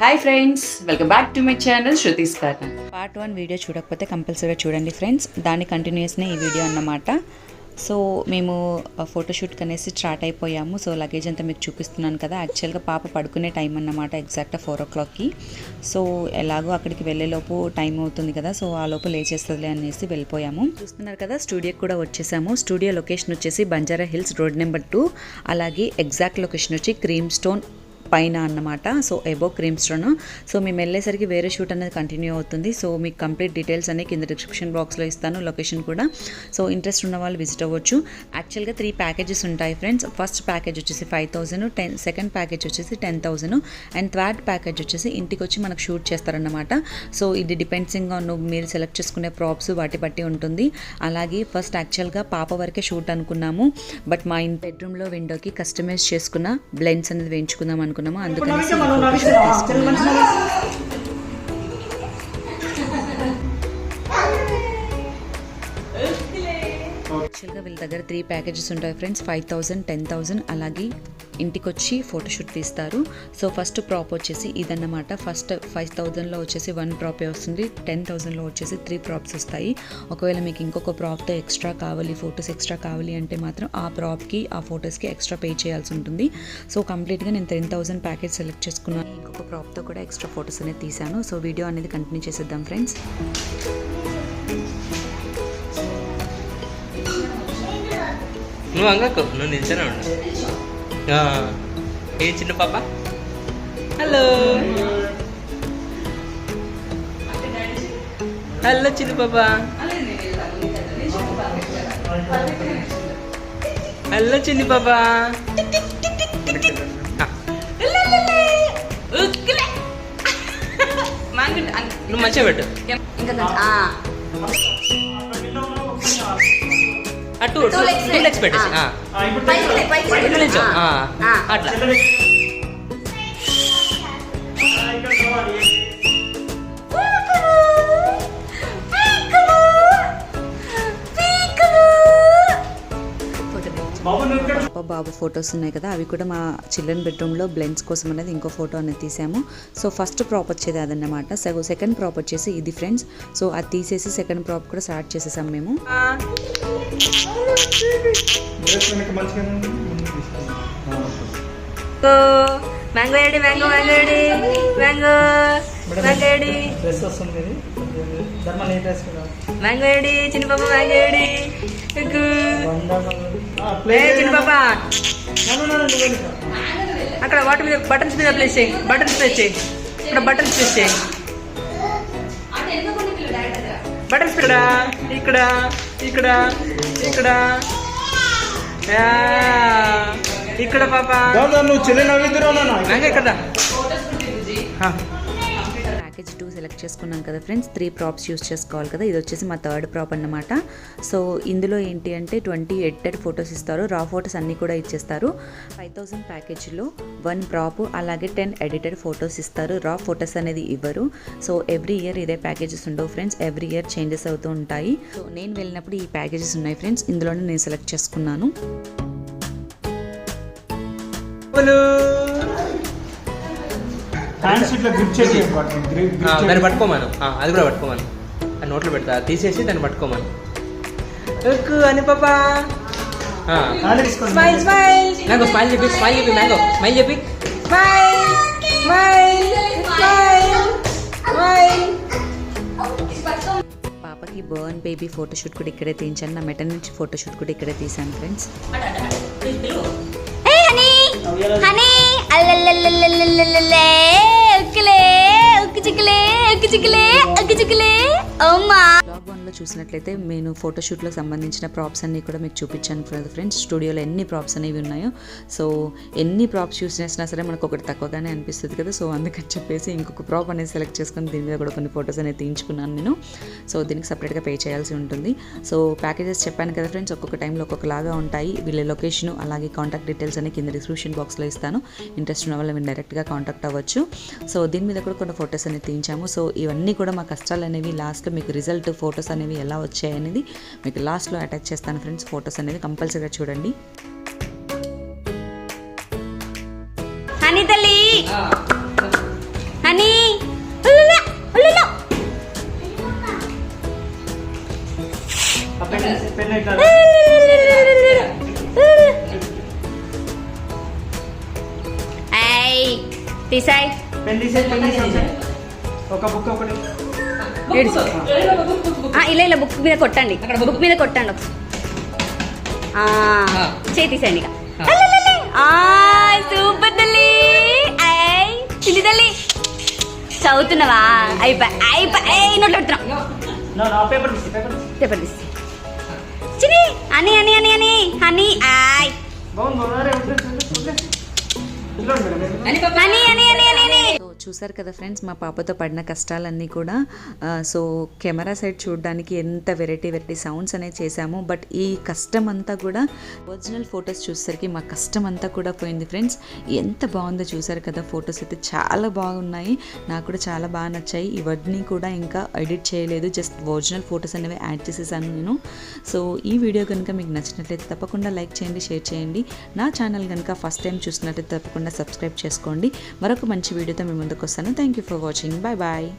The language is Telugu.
Hi friends, welcome back to my channel Shruti's corner. Part 1 video చూడకపోతే కంపల్సరీగా చూడండి ఫ్రెండ్స్. దాని కంటిన్యూస్నే ఈ వీడియో అన్నమాట. సో మేము ఫోటోషూట్కి అనేసి స్టార్ట్ అయిపోయాము. సో లగేజ్ అంతా మీకు చూపిస్తున్నాను కదా. యాక్చువల్గా పాప పడుకునే టైం అన్నమాట, ఎగ్జాక్ట్గా 4 o'clockకి. సో ఎలాగో అక్కడికి వెళ్ళేలోపు టైం అవుతుంది కదా, సో ఆ లోపు లేచేస్తుందిలే అనేసి వెళ్ళిపోయాము. చూస్తున్నారు కదా, స్టూడియోకి కూడా వచ్చేసాము. స్టూడియో లొకేషన్ వచ్చేసి బంజారా హిల్స్ రోడ్ నెంబర్ 2, అలాగే ఎగ్జాక్ట్ లొకేషన్ వచ్చి క్రీమ్ స్టోన్ పైన అన్నమాట. So above cream stone. So మేము వెళ్ళేసరికి వేరే షూట్ అనేది కంటిన్యూ అవుతుంది. సో మీకు కంప్లీట్ డీటెయిల్స్ అనేవి కింద డిస్క్రిప్షన్ బాక్స్లో ఇస్తాను, లొకేషన్ కూడా. సో ఇంట్రెస్ట్ ఉన్న వాళ్ళు విజిట్ అవ్వచ్చు. యాక్చువల్గా 3 ప్యాకేజెస్ ఉంటాయి ఫ్రెండ్స్. ఫస్ట్ ప్యాకేజ్ వచ్చేసి 5,000, సెకండ్ ప్యాకేజ్ వచ్చేసి 10,000 అండ్ థర్డ్ ప్యాకేజ్ వచ్చేసి ఇంటికి వచ్చి మనకు షూట్ చేస్తారన్నమాట. సో ఇది డిపెండ్సింగ్ ఆన్ మీరు సెలెక్ట్ చేసుకునే ప్రాప్స్ వాటి బట్టి ఉంటుంది. అలాగే ఫస్ట్ యాక్చువల్గా పాప వరకే షూట్ అనుకున్నాము, బట్ మా బెడ్రూమ్లో విండోకి కస్టమైజ్ చేసుకున్న బ్లెండ్స్ అనేది వేయించుకుందాం అనుకున్నాము. అందుకని యాక్చువల్గా వీళ్ళ దగ్గర 3 ప్యాకేజెస్ ఉంటాయి ఫ్రెండ్స్. 5,000, 10,000 అలాగే ఇంటికి వచ్చి ఫోటోషూట్ తీస్తారు. సో ఫస్ట్ ప్రాప్ వచ్చేసి ఇదన్నమాట. ఫస్ట్ 5,000లో వచ్చేసి 1 ప్రాపే వస్తుంది, 10,000లో వచ్చేసి 3 ప్రాప్స్ వస్తాయి. ఒకవేళ మీకు ఇంకొక ప్రాప్తో ఎక్స్ట్రా కావాలి, ఫొటోస్ ఎక్స్ట్రా కావాలి అంటే మాత్రం ఆ ప్రాప్కి ఆ ఫొటోస్కి ఎక్స్ట్రా పే చేయాల్సి ఉంటుంది. సో కంప్లీట్గా నేను 10,000 ప్యాకేజ్ సెలెక్ట్ చేసుకున్నాను. ఇంకొక ప్రాప్తో కూడా ఎక్స్ట్రా ఫొటోస్ అనేది తీసాను. సో వీడియో అనేది కంటిన్యూ చేసేద్దాం ఫ్రెండ్స్. నువ్వు అంగకు, నువ్వు నిల్చనే ఉండు. ఏ చిన్న పాప, హలో హలో చిన్న పాప, హలో చిన్ని పాప. నువ్వు మంచిగా పెట్టు. అటు 2 legs పెట్టేసి అట్లా. బాబు ఫొటోస్ ఉన్నాయి కదా, అవి కూడా మా చిల్డ్రన్ బెడ్రూమ్లో బ్లెండ్స్ కోసం అనేది ఇంకో ఫోటో అనేది తీసాము. సో ఫస్ట్ ప్రాప్ వచ్చేది అదన్నమాట. సో సెకండ్ ప్రాప్ వచ్చేసి ఇది ఫ్రెండ్స్. సో అది తీసేసి సెకండ్ ప్రాప్ కూడా స్టార్ట్ చేసేసాం మేము. Mango AD, mango mango AD, mango mango AD, mango AD, చిన్న పాప మ్యాంగో ఏడి, చిన్న పాప. అక్కడ వాటర్ మీద బటన్స్ మీద ప్లేస్ చేయి, బటన్స్ ప్లేస్ చేయి, ఇక్కడ బటన్స్ ప్లేస్ చేయి, బటన్స్ ఇక్కడ ఇక్కడ ఇక్కడ ఇక్కడ ఇక్కడ పాప ఇక్కడ. ప్యాకేజ్ 2 సెలెక్ట్ చేసుకున్నాం కదా ఫ్రెండ్స్. 3 ప్రాప్స్ యూస్ చేసుకోవాలి కదా. ఇది వచ్చేసి మా థర్డ్ ప్రాప్ అన్నమాట. సో ఇందులో ఏంటి అంటే 20 ఎడిటెడ్ ఫొటోస్ ఇస్తారు, రా ఫొటోస్ అన్నీ కూడా ఇచ్చేస్తారు. 5,000 ప్యాకేజ్లో 1 ప్రాప్ అలాగే 10 ఎడిటెడ్ ఫొటోస్ ఇస్తారు, రా ఫొటోస్ అనేది ఇవ్వరు. సో ఎవ్రీ ఇయర్ ఇదే ప్యాకేజెస్ ఉండవు ఫ్రెండ్స్, ఎవ్రీ ఇయర్ చేంజెస్ అవుతూ ఉంటాయి. సో నేను వెళ్ళినప్పుడు ఈ ప్యాకేజెస్ ఉన్నాయి ఫ్రెండ్స్, ఇందులోనే నేను సెలెక్ట్ చేసుకున్నాను. దాన్ని పట్టుకోమను, అది కూడా పట్టుకోమను. అది నోట్లో పెడతా, తీసేసి దాన్ని పట్టుకోమను. అని పాపా స్మైల్ స్మైల్, మ్యాంగో స్మైల్ చెప్పి, స్మైల్ చెప్పి, మ్యాంగో స్మైల్ చెప్పి, స్మైల్ స్మైల్ స్మైల్. పాపకి బర్న్ బేబీ ఫోటోషూట్ కూడా ఇక్కడే తీయించాను. నా మెటర్నిటీ నుంచి ఫోటోషూట్ కూడా ఇక్కడే తీసాను ఫ్రెండ్స్. బ్లాగ్ 1లో చూసినట్లయితే నేను ఫోటోషూట్లో సంబంధించిన ప్రాప్స్ అన్నీ కూడా మీకు చూపించాను కదా ఫ్రెండ్స్. స్టూడియోలో ఎన్ని ప్రాప్స్ అనేవి ఉన్నాయో. సో ఎన్ని ప్రాప్స్ యూస్ చేసినా సరే మనకు ఒకటి తక్కువగానే అనిపిస్తుంది కదా. సో అందుకని చెప్పేసి ఇంకొక ప్రాప్ అనేది సెలెక్ట్ చేసుకొని దీని మీద కూడా కొన్ని ఫొటోస్ అనేది తీయించుకున్నాను నేను. సో దీనికి సపరేట్గా పే చేయాల్సి ఉంటుంది. సో ప్యాకేజెస్ చెప్పాను కదా ఫ్రెండ్స్, ఒక్కొక్క టైంలో ఒక్కొక్కలాగా ఉంటాయి. వీళ్ళ లొకేషన్ అలాగే కాంటాక్ట్ డీటెయిల్స్ అని కింద డిస్క్రిప్షన్ బాక్స్లో ఇస్తాను. ఇంట్రెస్ట్ ఉన్న వాళ్ళు మీరు డైరెక్ట్గా కాంటాక్ట్ అవ్వచ్చు. సో దీని మీద కూడా కొన్ని ఫొటోస్ అనేది తీయించాము. సో ఇవన్నీ కూడా మా కష్టాలు అనేవి లాస్ట్లో మీకు రిజల్ట్ ఫొటోస్ అనేవి ఎలా వచ్చాయి అనేది మీకు లాస్ట్లో అటాచ్ చేస్తాను ఫ్రెండ్స్. ఫొటోస్ అనేది కంపల్సరీగా చూడండి. హనీ తల్లి, హనీ డిసైడ్ ఒక బుక్ ఒకటి ఇలా బుక్ మీద కొట్టండి బుక్ మీద కొట్టండి చేతీసండి ఇక సూపర్ తల్లి చిల్లి తల్లి చదువుతున్నావా అయిపోయి నోట్లో పేపర్ తీసి చిని అని అని అని అని హనీ ఆయ్ సో చూసారు కదా ఫ్రెండ్స్, మా పాపతో పడిన కష్టాలన్నీ కూడా. సో కెమెరా సైడ్ చూడడానికి ఎంత వెరైటీ సౌండ్స్ అనేది చేశాము. బట్ ఈ కష్టం అంతా కూడా ఒరిజినల్ ఫొటోస్ చూసేసరికి మా కష్టం అంతా కూడా పోయింది ఫ్రెండ్స్. ఎంత బాగుందో చూసారు కదా, ఫొటోస్ అయితే చాలా బాగున్నాయి. నాకు కూడా చాలా బాగా నచ్చాయి. ఇవన్నీ కూడా ఇంకా ఎడిట్ చేయలేదు, జస్ట్ ఒరిజినల్ ఫొటోస్ అనేవి యాడ్ చేసేసాను నేను. సో ఈ వీడియో కనుక మీకు నచ్చినట్లయితే తప్పకుండా లైక్ చేయండి, షేర్ చేయండి. నా ఛానల్ కనుక ఫస్ట్ టైం చూసినట్లయితే తప్పకుండా సబ్స్క్రైబ్ చేసుకోండి. మరొక మంచి వీడియోతో మీ ముందుకు వస్తాను. Thank you for watching. Bye bye.